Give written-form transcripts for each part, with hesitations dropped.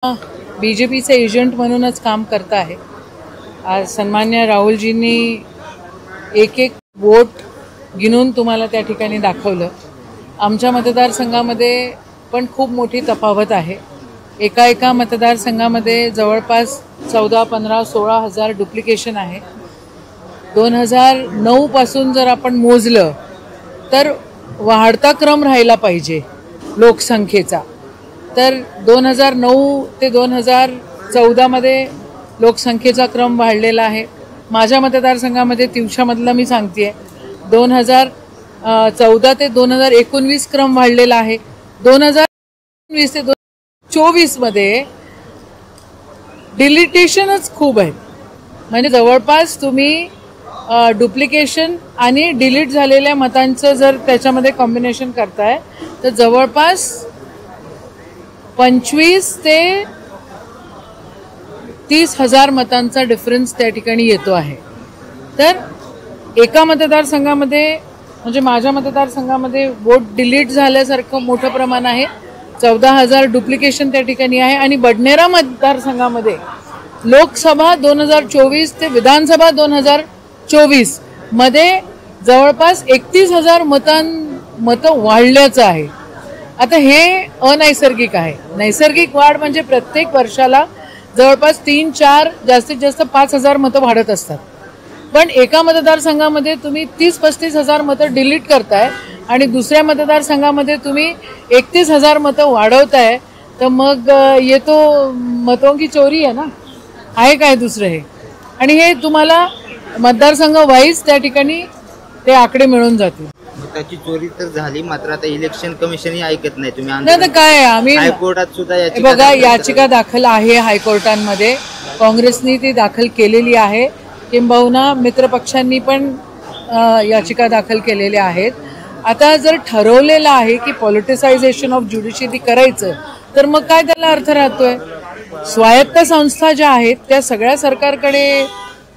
बीजेपीचे agent म्हणूनच काम करता आहे। आज सन्मान्य राहुलजींनी एक एक वोट गिनून तुम्हाला त्या ठिकाणी दाखवलं। आमच्या मतदारसंघामध्ये पण खूप मोठी तफावत आहे। एका मतदारसंघामध्ये जवळपास 14, 15, 16 हजार डुप्लिकेशन आहे। 2009 पासून जर आपण मोजलं तर वाढता क्रम राहिला पाहिजे लोकसंख्येचा। तर 2009 ते 2014 मध्ये लोकसंख्येचा क्रम वाढलेला आहे। माझ्या मतदारसंघामध्ये तिवशामधला मी सांगतेय 2014 ते 2019 क्रम वाढलेला आहे। 2019 ते 2024 मध्ये डिलीटेशनच खूप आहे। म्हणजे जवळपास तुम्ही डुप्लिकेशन आणि डिलीट झालेल्या मतांचं जर त्याच्यामध्ये कॉम्बिनेशन करताय तर जवळपास 25 ते 30 हजार मतांचा डिफरन्स त्या ठिकाणी येतो आहे। तर एका मतदारसंघामध्ये म्हणजे माझ्या मतदारसंघामध्ये वोट डिलीट झाल्यासारखं मोठं प्रमाण आहे। 14,000 डुप्लिकेशन त्या ठिकाणी आहे। आणि बडनेरा मतदारसंघामध्ये लोकसभा 2024 ते विधानसभा 2024 मध्ये जवळपास 31,000 मतं वाढल्याचं आहे। आता हे अनैसर्गिक आहे। नैसर्गिक वाढ म्हणजे प्रत्येक वर्षाला जवळपास 3-4 जास्तीत जास्त 5,000 मतं वाढत असतात। पण एका मतदारसंघामध्ये तुम्ही 30-35 हजार मतं डिलीट करताय आणि दुसऱ्या मतदारसंघामध्ये तुम्ही 31,000 मतं वाढवताय, तर मग ये तो मतों की चोरी आहे ना, आहे काय दुसरं हे? आणि हे तुम्हाला मतदारसंघ वाईज त्या ठिकाणी ते आकडे मिळून जातील। मताची चोरी तर झाली, मात्र आता इलेक्शन कमिशनही ऐकत नाही। तुम्ही नाही तर काय आम्ही हायकोर्टात सुद्धा याचिका दाखल आहे हायकोर्टांमध्ये। काँग्रेसनी ती दाखल केलेली आहे, किंबहुना मित्रपक्षांनी पण याचिका दाखल केलेल्या आहेत। आता जर ठरवलेलं आहे की पॉलिटिसायझेशन ऑफ ज्युडिशरी करायचं, तर मग काय त्याला अर्थ राहतोय? स्वायत्त संस्था ज्या आहेत त्या सगळ्या सरकारकडे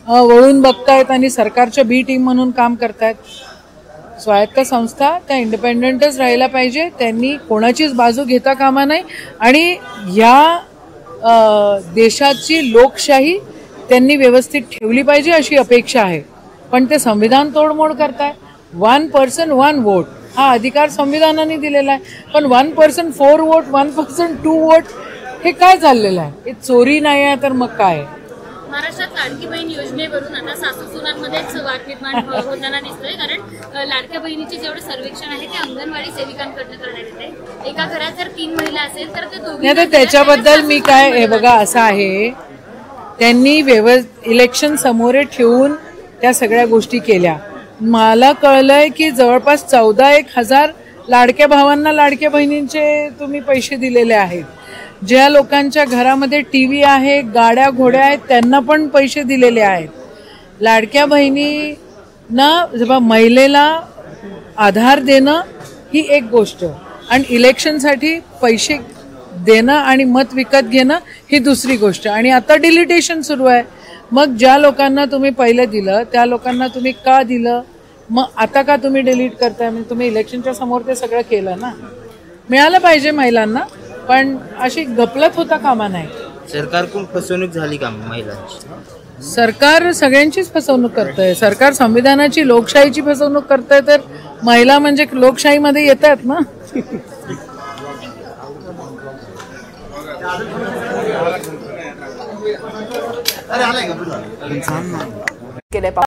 वळून बघतायत आणि सरकारच्या बी टीम म्हणून काम करतायत। स्वायत्त संस्था त्या इंडिपेंडेंटच राहायला पाहिजे, त्यांनी कोणाचीच बाजू घेता कामा नाही। आणि या देशाची लोकशाही त्यांनी व्यवस्थित ठेवली पाहिजे अशी अपेक्षा आहे। पण ते संविधान तोडमोड करताय। 1 पर्सन 1 वोट हा अधिकार संविधानाने दिलेला आहे, पण 1 पर्सन 4 वोट 1 पर्सन 2 वोट हे काय चाललेलं आहे? हे चोरी नाही आहे तर मग काय? महाराष्ट्रात लाडकी बहीण योजनेवरून आता सासू-सुनांमध्येच वाद निर्माण होताना दिसतोय। कारण लाडक्या बहिणीचे जेवढे सर्वेक्षण आहे ते अंगणवाडी सेविकांकडून करण्यात येते। एका घरात जर 3 महिला असेल तर ते दोघी नाही, तर त्याच्याबद्दल मी काय, हे बघा असं आहे, त्यांनी इलेक्शन समोर ठेवून त्या सगळ्या गोष्टी केल्या। मला कळलंय की जवळपास 14-1 हजार लाडक्या भावांना लाडक्या बहिणींचे तुम्ही पैसे दिलेले आहेत। ज्या लोकांच्या घरामध्ये टीव्ही आहे, गाड्या घोड्या आहेत, त्यांना पण पैसे दिलेले आहेत। लाडक्या बहिणींना महिलेला आधार देणं ही एक गोष्ट, आणि इलेक्शनसाठी पैसे देणं आणि मत विकत घेणं ही दुसरी गोष्ट। आणि आता डिलिटेशन सुरू आहे। मग ज्या लोकांना तुम्ही पहिलं दिलं त्या लोकांना तुम्ही का दिलं? मग आता का तुम्ही डिलीट करताय? म्हणजे तुम्ही इलेक्शनच्या समोर ते सगळं केलं ना। मिळालं पाहिजे महिलांना, पण अशी गपलत होता कामा नाही। सरकारकडून फसवणूक झाली का महिलांची? सरकार सगळ्यांचीच फसवणूक करतंय। सरकार संविधानाची लोकशाहीची फसवणूक करतंय, तर महिला म्हणजे लोकशाहीमध्ये येतात ना।